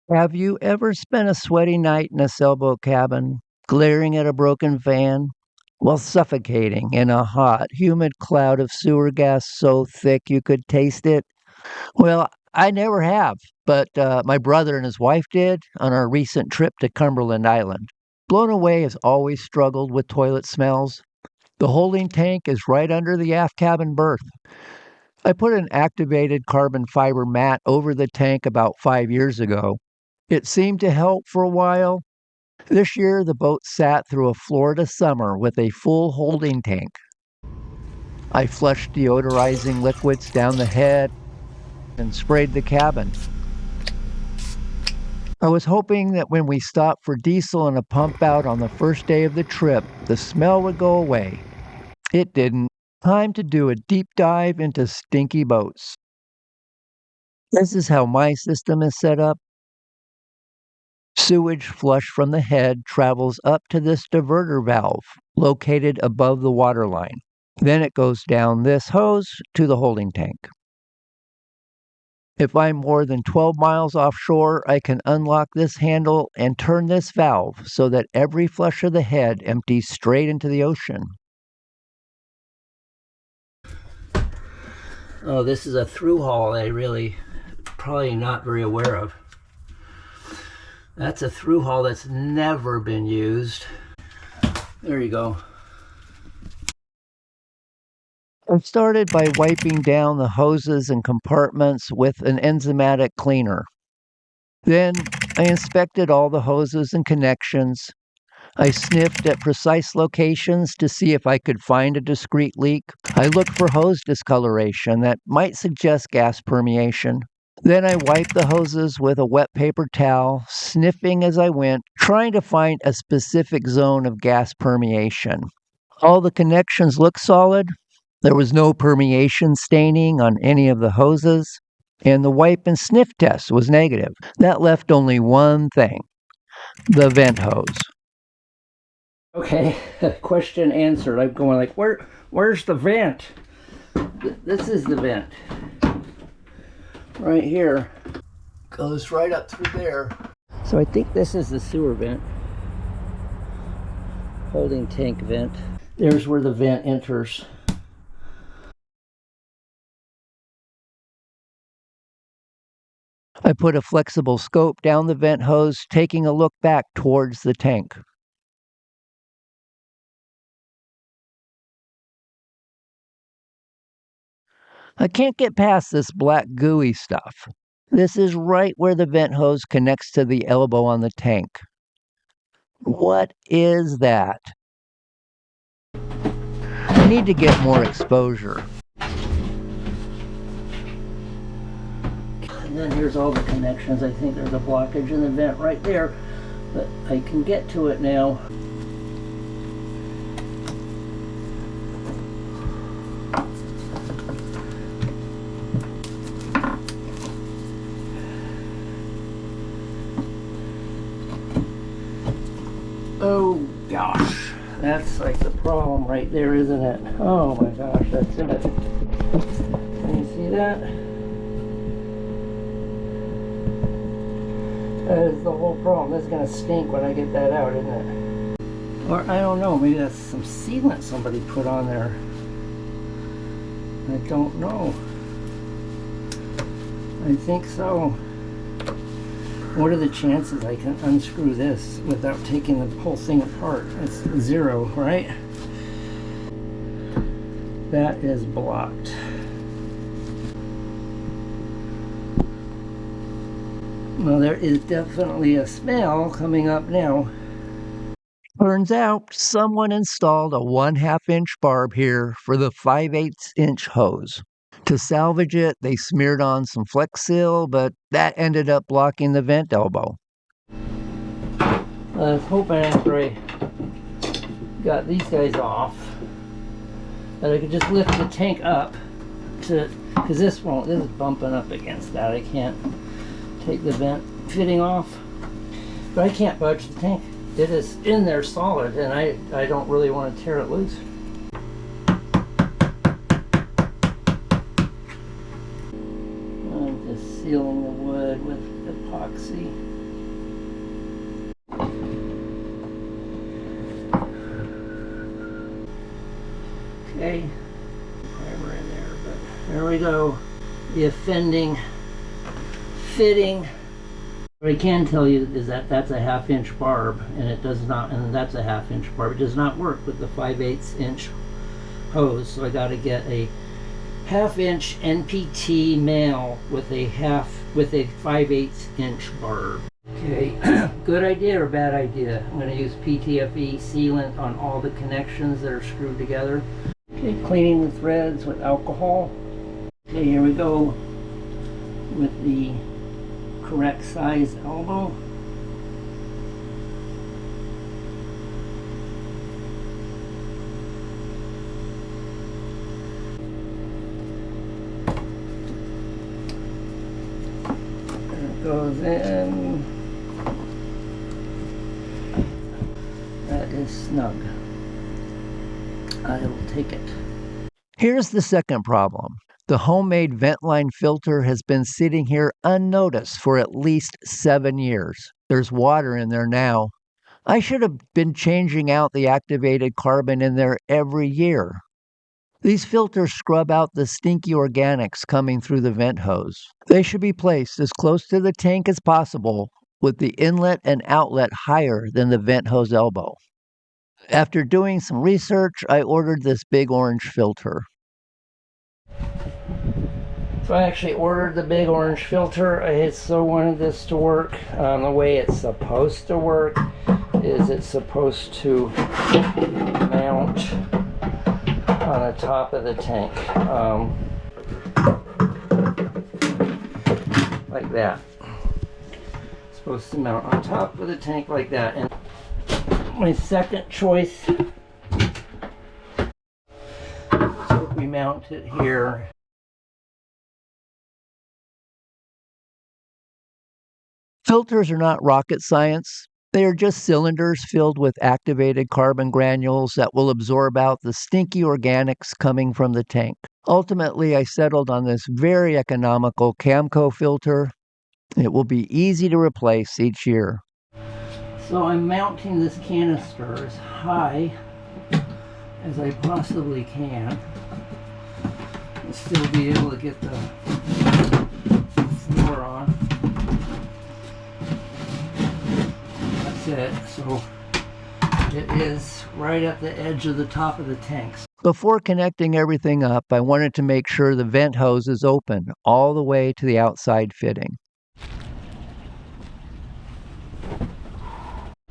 Have you ever spent a sweaty night in a sailboat cabin, glaring at a broken fan, while suffocating in a hot, humid cloud of sewer gas so thick you could taste it? Well, I never have, but my brother and his wife did on our recent trip to Cumberland Island. Blown Aweigh has always struggled with toilet smells. The holding tank is right under the aft cabin berth. I put an activated carbon fiber mat over the tank about 5 years ago. It seemed to help for a while. This year, the boat sat through a Florida summer with a full holding tank. I flushed deodorizing liquids down the head and sprayed the cabin. I was hoping that when we stopped for diesel and a pump out on the first day of the trip, the smell would go away. It didn't. Time to do a deep dive into stinky boats. This is how my system is set up. Sewage flush from the head travels up to this diverter valve located above the water line. Then it goes down this hose to the holding tank. If I'm more than 12 miles offshore, I can unlock this handle and turn this valve so that every flush of the head empties straight into the ocean. Oh, this is a through hull I really probably not very aware of. That's a through hull that's never been used. There you go. I started by wiping down the hoses and compartments with an enzymatic cleaner. Then I inspected all the hoses and connections. I sniffed at precise locations to see if I could find a discrete leak. I looked for hose discoloration that might suggest gas permeation. Then I wiped the hoses with a wet paper towel, sniffing as I went, trying to find a specific zone of gas permeation. All the connections looked solid. There was no permeation staining on any of the hoses, and the wipe and sniff test was negative. That left only one thing: the vent hose. Okay, question answered. I'm going like, where's the vent? This is the vent. Right here. Goes right up through there. So I think this is the sewer vent. Holding tank vent. There's where the vent enters. I put a flexible scope down the vent hose, taking a look back towards the tank. I can't get past this black gooey stuff. This is right where the vent hose connects to the elbow on the tank. What is that? I need to get more exposure. And then here's all the connections. I think there's a blockage in the vent right there, but I can get to it now. Oh gosh, that's like the problem right there, isn't it? Oh my gosh, that's it. Can you see that? That is the whole problem. This is going to stink when I get that out, isn't it? Or I don't know, maybe that's some sealant somebody put on there. I don't know. I think so. What are the chances I can unscrew this without taking the whole thing apart? It's 0, right? That is blocked. Well, there is definitely a smell coming up now. Turns out someone installed a 1/2 inch barb here for the 5/8 inch hose. To salvage it, they smeared on some Flex Seal, but that ended up blocking the vent elbow. I was hoping after I got these guys off that I could just lift the tank up to, because this is bumping up against that. I can't take the vent fitting off, but I can't budge the tank. It is in there solid, and I don't really want to tear it loose. I'm just sealing the wood with epoxy. Okay, primer in there, but there we go. The offending fitting. What I can tell you is that that's a 1/2 inch barb, and it does not, and that's a 1/2 inch barb. It does not work with the 5/8 inch hose, so I got to get a 1/2 inch NPT male with a 5/8 inch barb. Okay, good idea or bad idea? I'm going to use PTFE sealant on all the connections that are screwed together. Okay, cleaning the threads with alcohol. Okay, here we go with the correct size elbow. There it goes in. That is snug. I will take it. Here's the second problem. The homemade vent line filter has been sitting here unnoticed for at least 7 years. There's water in there now. I should have been changing out the activated carbon in there every year. These filters scrub out the stinky organics coming through the vent hose. They should be placed as close to the tank as possible, with the inlet and outlet higher than the vent hose elbow. After doing some research, I ordered this big orange filter. So I actually ordered the big orange filter. I so wanted this to work. The way it's supposed to work is it's supposed to mount on the top of the tank, like that. It's supposed to mount on top of the tank like that. And my second choice, so if we mount it here, filters are not rocket science. They are just cylinders filled with activated carbon granules that will absorb out the stinky organics coming from the tank. Ultimately, I settled on this very economical Camco filter. It will be easy to replace each year. So I'm mounting this canister as high as I possibly can and still be able to get the floor on. That's it. So it is right at the edge of the top of the tanks. Before connecting everything up, I wanted to make sure the vent hose is open all the way to the outside fitting.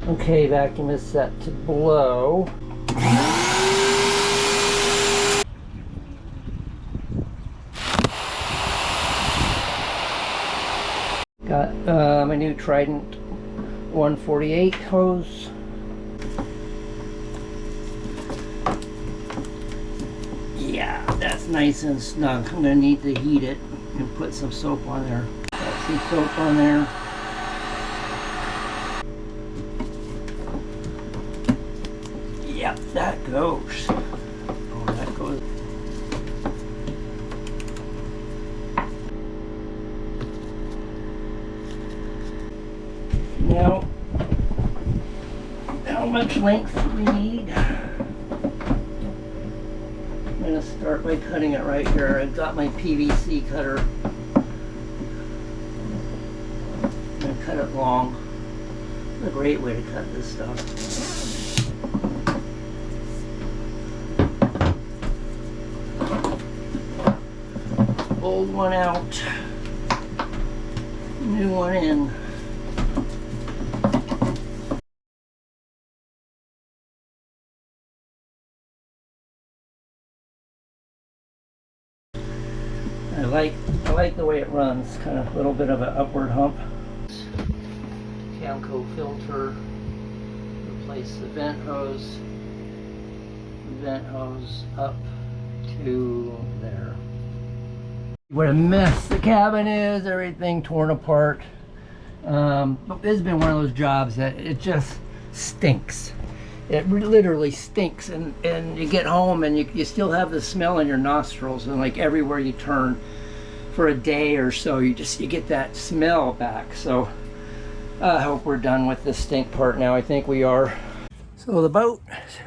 Okay, vacuum is set to blow. Got my new Trident 148 hose. Yeah, that's nice and snug. I'm gonna need to heat it and put some soap on there. Got some soap on there. Yep, that goes. Oh, that goes. Now, how much length do we need? I'm going to start by cutting it right here. I've got my PVC cutter. I'm going to cut it long. It's a great way to cut this stuff. Old one out, new one in. I like the way it runs, kind of a little bit of an upward hump. Camco filter, replace the vent hose up to there. What a mess the cabin is, everything torn apart. This has been one of those jobs that it just stinks. It literally stinks, and you get home and you still have the smell in your nostrils, and like everywhere you turn for a day or so, you get that smell back. So I hope we're done with this stink part now. I think we are. So the boat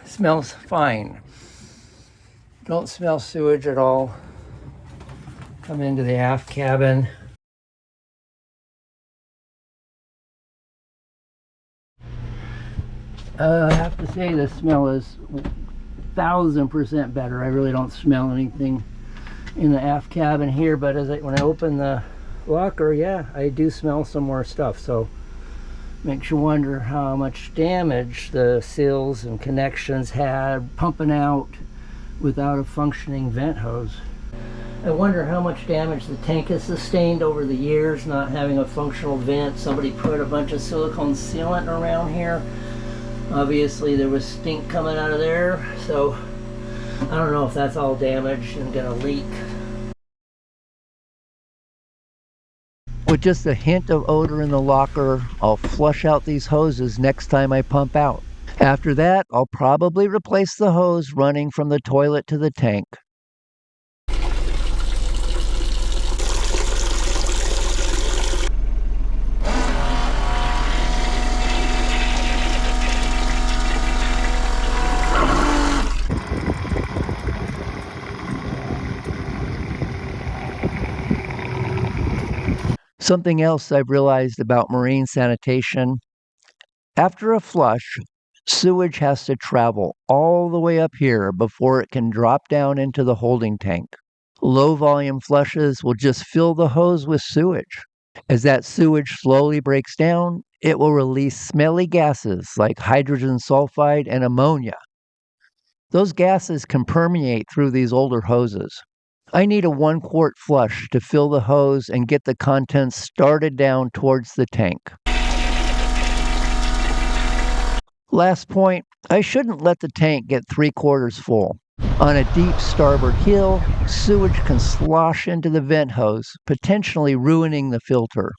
smells fine. Don't smell sewage at all. Come into the aft cabin. I have to say the smell is 1000% better. I really don't smell anything in the aft cabin here, but when I open the locker, yeah, I do smell some more stuff. So makes you wonder how much damage the seals and connections had pumping out without a functioning vent hose. I wonder how much damage the tank has sustained over the years not having a functional vent. Somebody put a bunch of silicone sealant around here. Obviously there was stink coming out of there, so I don't know if that's all damaged and gonna leak. With just a hint of odor in the locker, I'll flush out these hoses next time I pump out. After that, I'll probably replace the hose running from the toilet to the tank. Something else I've realized about marine sanitation: after a flush, sewage has to travel all the way up here before it can drop down into the holding tank. Low volume flushes will just fill the hose with sewage. As that sewage slowly breaks down, it will release smelly gases like hydrogen sulfide and ammonia. Those gases can permeate through these older hoses. I need a 1-quart flush to fill the hose and get the contents started down towards the tank. Last point, I shouldn't let the tank get 3/4 full. On a deep starboard hill, sewage can slosh into the vent hose, potentially ruining the filter.